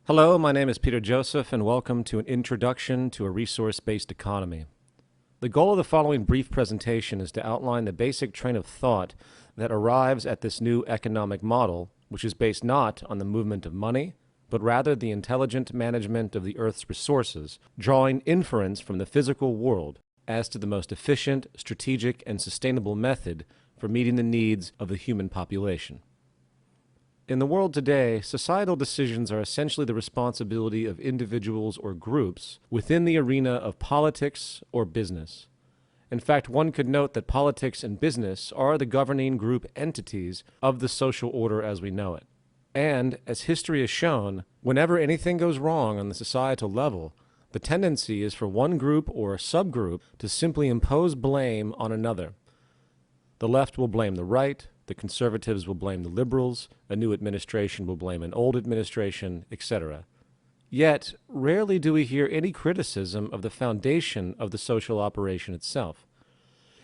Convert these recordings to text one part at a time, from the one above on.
Hello, my name is Peter Joseph, and welcome to an introduction to a resource-based economy. The goal of the following brief presentation is to outline the basic train of thought that arrives at this new economic model, which is based not on the movement of money, but rather the intelligent management of the Earth's resources, drawing inference from the physical world as to the most efficient, strategic, and sustainable method for meeting the needs of the human population. In the world today, societal decisions are essentially the responsibility of individuals or groups within the arena of politics or business. In fact, one could note that politics and business are the governing group entities of the social order as we know it. And, as history has shown, whenever anything goes wrong on the societal level, the tendency is for one group or subgroup to simply impose blame on another. The left will blame the right, the conservatives will blame the liberals, a new administration will blame an old administration, etc. Yet, rarely do we hear any criticism of the foundation of the social operation itself.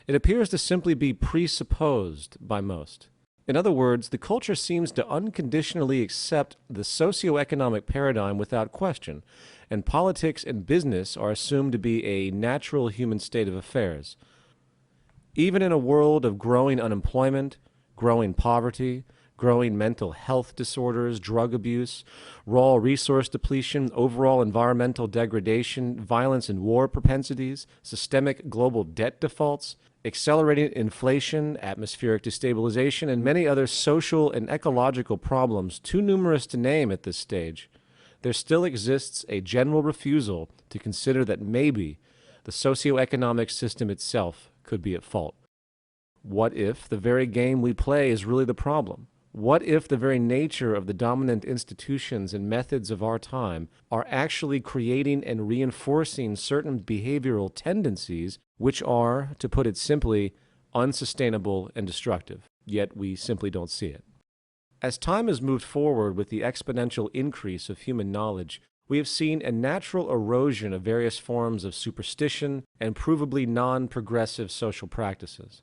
It appears to simply be presupposed by most. In other words, the culture seems to unconditionally accept the socioeconomic paradigm without question, and politics and business are assumed to be a natural human state of affairs. Even in a world of growing unemployment, growing poverty, growing mental health disorders, drug abuse, raw resource depletion, overall environmental degradation, violence and war propensities, systemic global debt defaults, accelerating inflation, atmospheric destabilization, and many other social and ecological problems too numerous to name at this stage, there still exists a general refusal to consider that maybe the socioeconomic system itself could be at fault. What if the very game we play is really the problem? What if the very nature of the dominant institutions and methods of our time are actually creating and reinforcing certain behavioral tendencies which are, to put it simply, unsustainable and destructive, yet we simply don't see it? As time has moved forward with the exponential increase of human knowledge, we have seen a natural erosion of various forms of superstition and provably non-progressive social practices.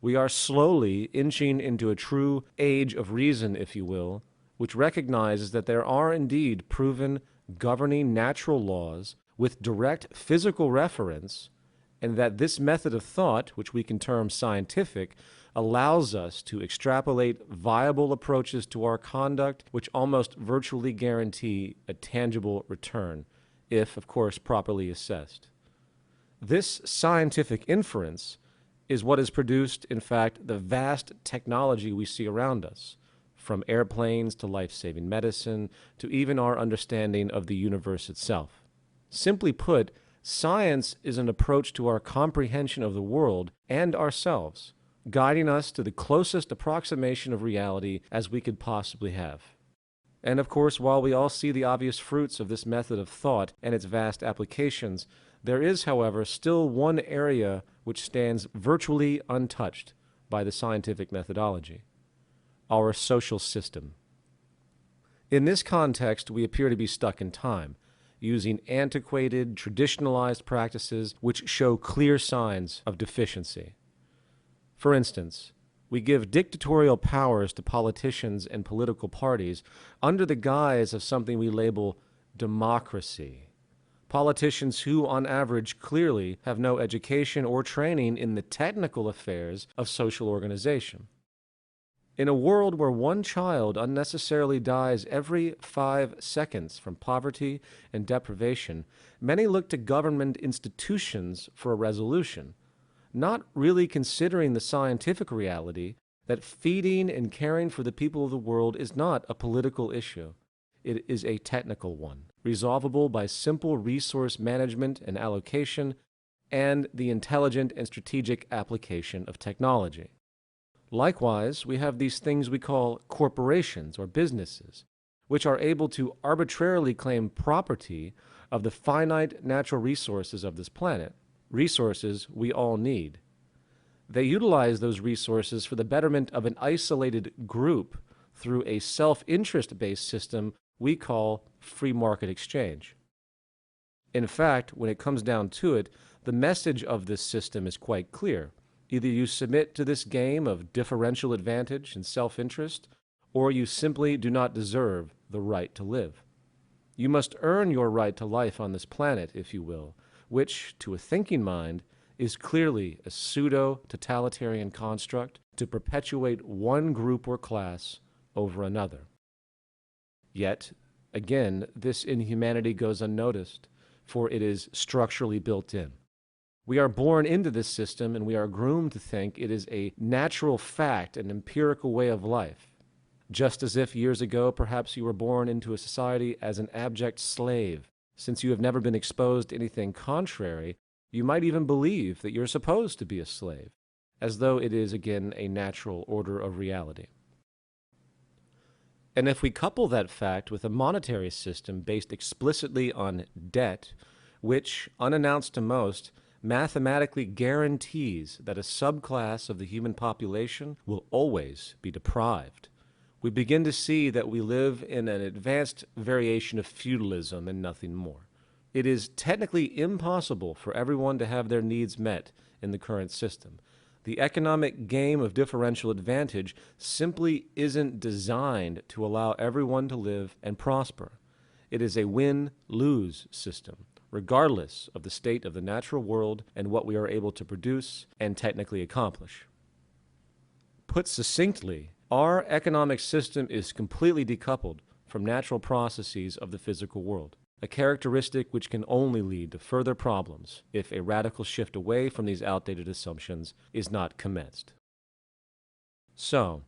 We are slowly inching into a true age of reason, if you will, which recognizes that there are indeed proven governing natural laws with direct physical reference, and that this method of thought, which we can term scientific, allows us to extrapolate viable approaches to our conduct which almost virtually guarantee a tangible return, if, of course, properly assessed. This scientific inference is what has produced, in fact, the vast technology we see around us, from airplanes to life-saving medicine to even our understanding of the universe itself. Simply put, science is an approach to our comprehension of the world and ourselves, guiding us to the closest approximation of reality as we could possibly have. And of course, while we all see the obvious fruits of this method of thought and its vast applications, there is, however, still one area which stands virtually untouched by the scientific methodology: our social system. In this context, we appear to be stuck in time, using antiquated, traditionalized practices which show clear signs of deficiency. For instance, we give dictatorial powers to politicians and political parties under the guise of something we label democracy. Politicians who, on average, clearly have no education or training in the technical affairs of social organization. In a world where one child unnecessarily dies every 5 seconds from poverty and deprivation, many look to government institutions for a resolution, not really considering the scientific reality that feeding and caring for the people of the world is not a political issue. It is a technical one, resolvable by simple resource management and allocation and the intelligent and strategic application of technology. Likewise, we have these things we call corporations or businesses, which are able to arbitrarily claim property of the finite natural resources of this planet, resources we all need. They utilize those resources for the betterment of an isolated group through a self-interest-based system we call free market exchange. In fact, when it comes down to it, the message of this system is quite clear. Either you submit to this game of differential advantage and self-interest, or you simply do not deserve the right to live. You must earn your right to life on this planet, if you will, which, to a thinking mind, is clearly a pseudo-totalitarian construct to perpetuate one group or class over another. Yet, again, this inhumanity goes unnoticed, for it is structurally built in. We are born into this system, and we are groomed to think it is a natural fact, an empirical way of life. Just as if years ago perhaps you were born into a society as an abject slave. Since you have never been exposed to anything contrary, you might even believe that you're supposed to be a slave, as though it is again a natural order of reality. And if we couple that fact with a monetary system based explicitly on debt, which, unannounced to most, mathematically guarantees that a subclass of the human population will always be deprived, we begin to see that we live in an advanced variation of feudalism and nothing more. It is technically impossible for everyone to have their needs met in the current system. The economic game of differential advantage simply isn't designed to allow everyone to live and prosper. It is a win-lose system, regardless of the state of the natural world and what we are able to produce and technically accomplish. Put succinctly, our economic system is completely decoupled from natural processes of the physical world, a characteristic which can only lead to further problems if a radical shift away from these outdated assumptions is not commenced. So,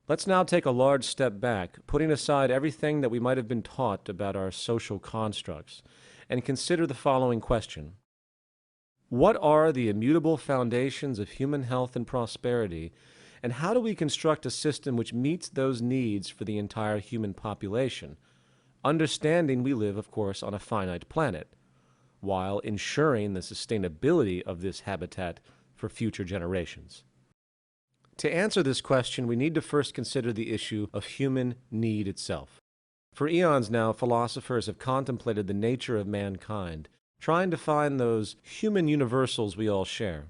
let's now take a large step back, putting aside everything that we might have been taught about our social constructs, and consider the following question. What are the immutable foundations of human health and prosperity, and how do we construct a system which meets those needs for the entire human population, understanding we live, of course, on a finite planet, while ensuring the sustainability of this habitat for future generations? To answer this question, we need to first consider the issue of human need itself. For eons now, philosophers have contemplated the nature of mankind, trying to find those human universals we all share.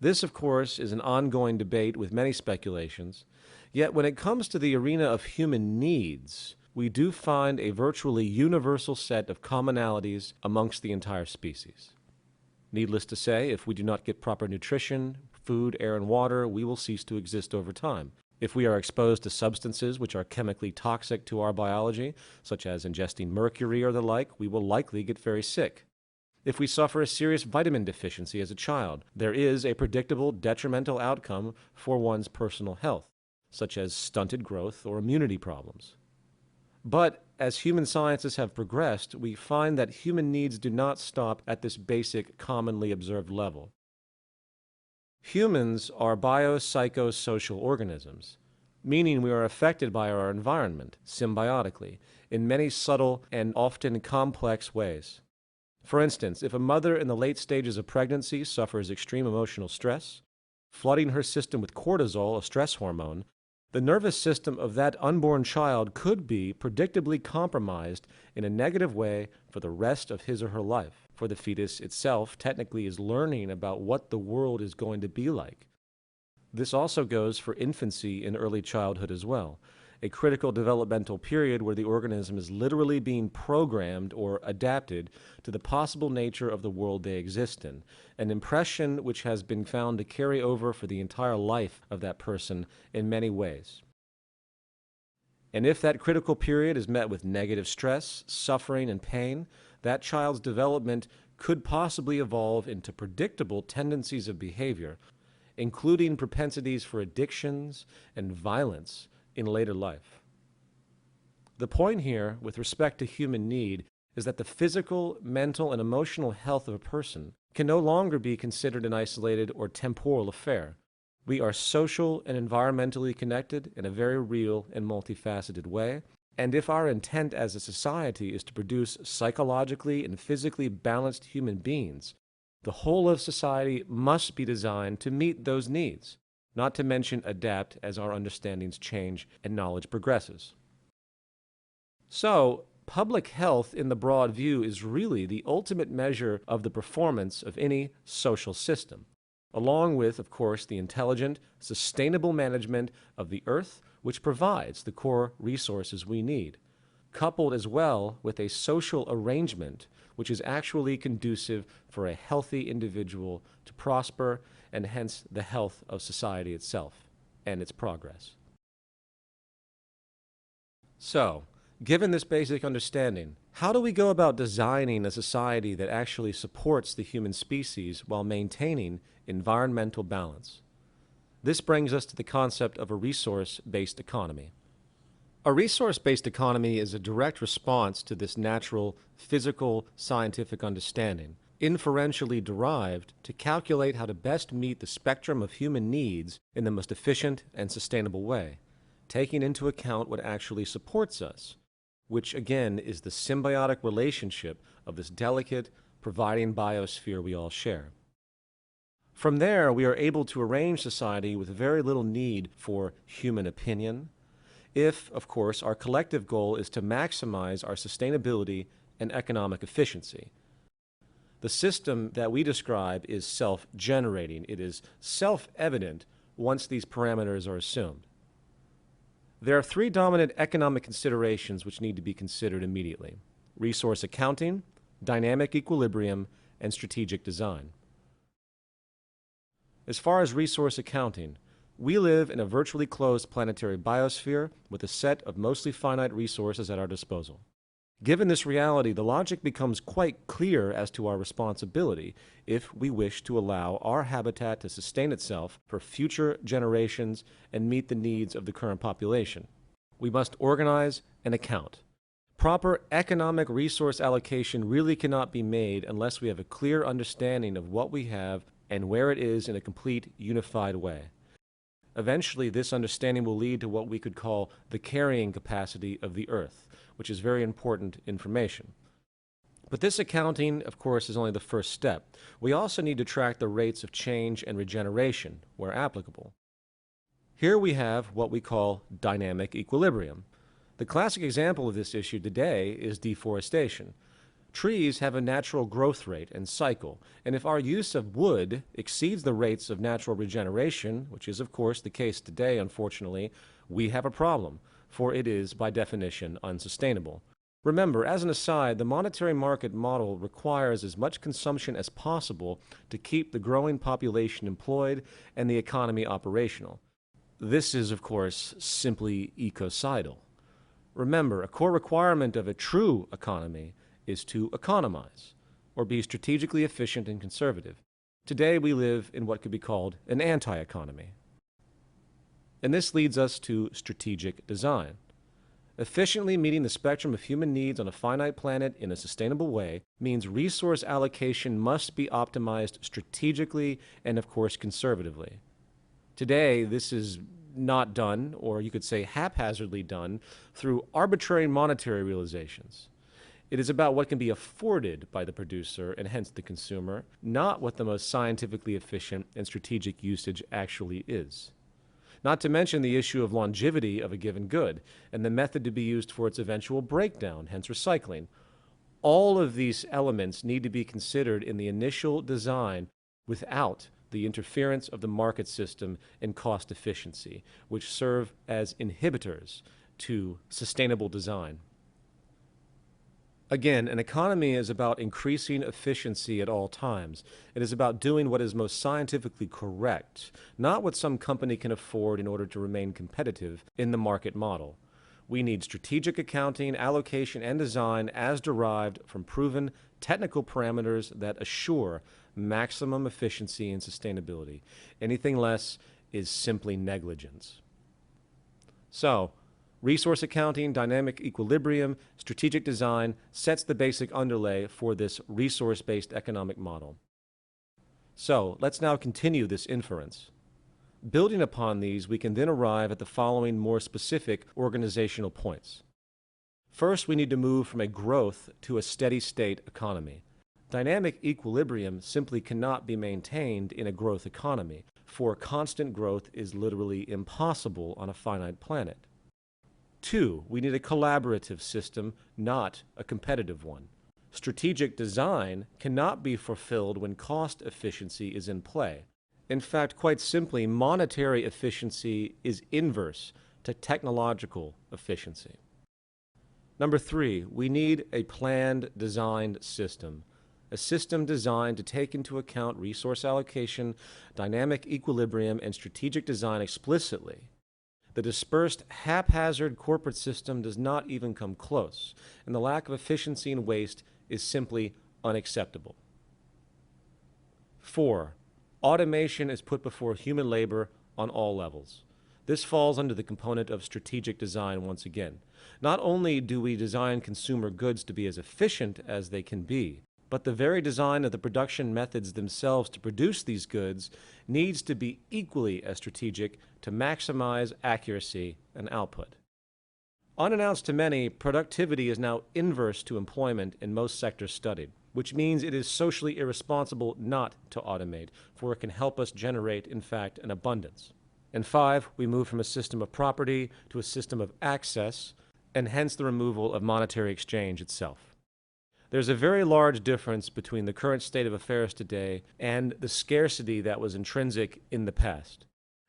This, of course, is an ongoing debate with many speculations, yet when it comes to the arena of human needs, we do find a virtually universal set of commonalities amongst the entire species. Needless to say, if we do not get proper nutrition, food, air, and water, we will cease to exist over time. If we are exposed to substances which are chemically toxic to our biology, such as ingesting mercury or the like, we will likely get very sick. If we suffer a serious vitamin deficiency as a child, there is a predictable detrimental outcome for one's personal health, such as stunted growth or immunity problems. But as human sciences have progressed, we find that human needs do not stop at this basic, commonly observed level. Humans are biopsychosocial organisms, meaning we are affected by our environment symbiotically in many subtle and often complex ways. For instance, if a mother in the late stages of pregnancy suffers extreme emotional stress, flooding her system with cortisol, a stress hormone, the nervous system of that unborn child could be predictably compromised in a negative way for the rest of his or her life, for the fetus itself technically is learning about what the world is going to be like. This also goes for infancy and early childhood as well, a critical developmental period where the organism is literally being programmed or adapted to the possible nature of the world they exist in, an impression which has been found to carry over for the entire life of that person in many ways. And if that critical period is met with negative stress, suffering, and pain, that child's development could possibly evolve into predictable tendencies of behavior, including propensities for addictions and violence in later life. The point here, with respect to human need, is that the physical, mental, and emotional health of a person can no longer be considered an isolated or temporal affair. We are social and environmentally connected in a very real and multifaceted way, and if our intent as a society is to produce psychologically and physically balanced human beings, the whole of society must be designed to meet those needs, not to mention adapt as our understandings change and knowledge progresses. So, public health in the broad view is really the ultimate measure of the performance of any social system, along with, of course, the intelligent, sustainable management of the earth, which provides the core resources we need. coupled as well with a social arrangement which is actually conducive for a healthy individual to prosper and hence the health of society itself and its progress. So, given this basic understanding, how do we go about designing a society that actually supports the human species while maintaining environmental balance? This brings us to the concept of a resource-based economy. A resource-based economy is a direct response to this natural, physical, scientific understanding, inferentially derived to calculate how to best meet the spectrum of human needs in the most efficient and sustainable way, taking into account what actually supports us, which again is the symbiotic relationship of this delicate, providing biosphere we all share. From there, we are able to arrange society with very little need for human opinion, if, of course, our collective goal is to maximize our sustainability and economic efficiency. The system that we describe is self-generating. It is self-evident once these parameters are assumed. There are three dominant economic considerations which need to be considered immediately: resource accounting, dynamic equilibrium, and strategic design. As far as resource accounting, we live in a virtually closed planetary biosphere with a set of mostly finite resources at our disposal. Given this reality, the logic becomes quite clear as to our responsibility if we wish to allow our habitat to sustain itself for future generations and meet the needs of the current population. We must organize and account. Proper economic resource allocation really cannot be made unless we have a clear understanding of what we have and where it is in a complete, unified way. Eventually, this understanding will lead to what we could call the carrying capacity of the Earth, which is very important information. But this accounting, of course, is only the first step. We also need to track the rates of change and regeneration, where applicable. Here we have what we call dynamic equilibrium. The classic example of this issue today is deforestation. Trees have a natural growth rate and cycle, and if our use of wood exceeds the rates of natural regeneration, which is of course the case today, unfortunately, we have a problem, for it is by definition unsustainable. Remember, as an aside, the monetary market model requires as much consumption as possible to keep the growing population employed and the economy operational. This is, of course, simply ecocidal. Remember, a core requirement of a true economy is to economize, or be strategically efficient and conservative. Today we live in what could be called an anti-economy. And this leads us to strategic design. Efficiently meeting the spectrum of human needs on a finite planet in a sustainable way means resource allocation must be optimized strategically and, of course, conservatively. Today, this is not done, or you could say haphazardly done, through arbitrary monetary realizations. It is about what can be afforded by the producer and hence the consumer, not what the most scientifically efficient and strategic usage actually is. Not to mention the issue of longevity of a given good and the method to be used for its eventual breakdown, hence recycling. All of these elements need to be considered in the initial design without the interference of the market system and cost efficiency, which serve as inhibitors to sustainable design. Again, an economy is about increasing efficiency at all times. It is about doing what is most scientifically correct, not what some company can afford in order to remain competitive in the market model. We need strategic accounting, allocation, and design as derived from proven technical parameters that assure maximum efficiency and sustainability. Anything less is simply negligence. So, resource accounting, dynamic equilibrium, strategic design sets the basic underlay for this resource-based economic model. So, let's now continue this inference. Building upon these, we can then arrive at the following more specific organizational points. First, we need to move from a growth to a steady state economy. Dynamic equilibrium simply cannot be maintained in a growth economy, for constant growth is literally impossible on a finite planet. 2, we need a collaborative system, not a competitive one. Strategic design cannot be fulfilled when cost efficiency is in play. In fact, quite simply, monetary efficiency is inverse to technological efficiency. Number three, we need a planned, designed system. A system designed to take into account resource allocation, dynamic equilibrium, and strategic design explicitly. The dispersed, haphazard corporate system does not even come close, and the lack of efficiency and waste is simply unacceptable. 4. Automation is put before human labor on all levels. This falls under the component of strategic design once again. Not only do we design consumer goods to be as efficient as they can be, but the very design of the production methods themselves to produce these goods needs to be equally as strategic to maximize accuracy and output. Unannounced to many, productivity is now inverse to employment in most sectors studied, which means it is socially irresponsible not to automate, for it can help us generate, in fact, an abundance. And 5, we move from a system of property to a system of access, and hence the removal of monetary exchange itself. There's a very large difference between the current state of affairs today and the scarcity that was intrinsic in the past.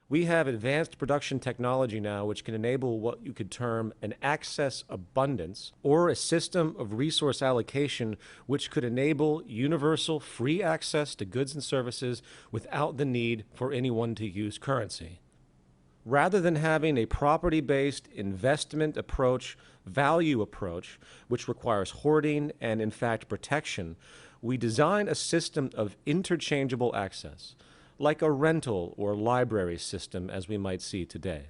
We have advanced production technology now which can enable what you could term an access abundance, or a system of resource allocation which could enable universal free access to goods and services without the need for anyone to use currency. Rather than having a property-based investment approach, value approach, which requires hoarding and, in fact, protection, we design a system of interchangeable access, like a rental or library system as we might see today.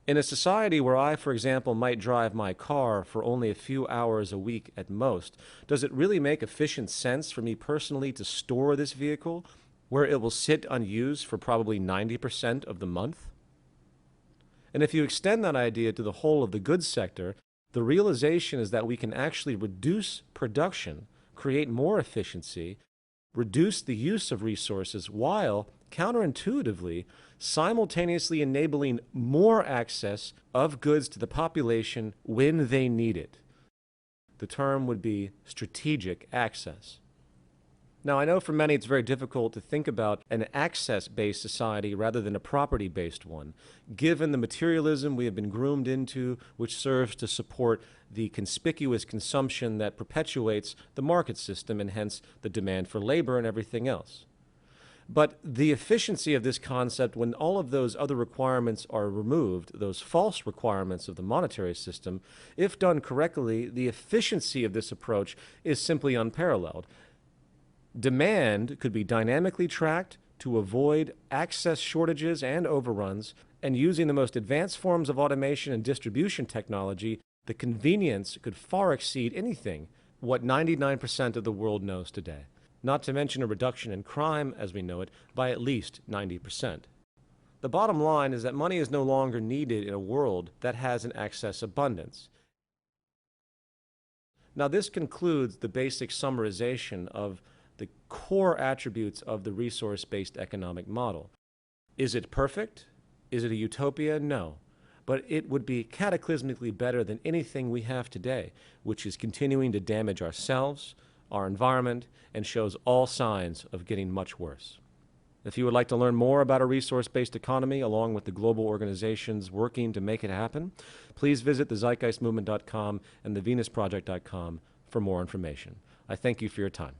In a society where I, for example, might drive my car for only a few hours a week at most, does it really make efficient sense for me personally to store this vehicle where it will sit unused for probably 90% of the month? And if you extend that idea to the whole of the goods sector, the realization is that we can actually reduce production, create more efficiency, reduce the use of resources while, counterintuitively, simultaneously enabling more access of goods to the population when they need it. The term would be strategic access. Now, I know for many it's very difficult to think about an access-based society rather than a property-based one, given the materialism we have been groomed into, which serves to support the conspicuous consumption that perpetuates the market system and hence the demand for labor and everything else. But the efficiency of this concept, when all of those other requirements are removed, those false requirements of the monetary system, if done correctly, the efficiency of this approach is simply unparalleled. Demand could be dynamically tracked to avoid access shortages and overruns, and using the most advanced forms of automation and distribution technology, the convenience could far exceed anything what 99% of the world knows today, not to mention a reduction in crime as we know it by at least 90%. The bottom line is that money is no longer needed in a world that has an access abundance. Now, this concludes the basic summarization of the core attributes of the resource-based economic model. Is it perfect? Is it a utopia? No. But it would be cataclysmically better than anything we have today, which is continuing to damage ourselves, our environment, and shows all signs of getting much worse. If you would like to learn more about a resource-based economy along with the global organizations working to make it happen, please visit thezeitgeistmovement.com and thevenusproject.com for more information. I thank you for your time.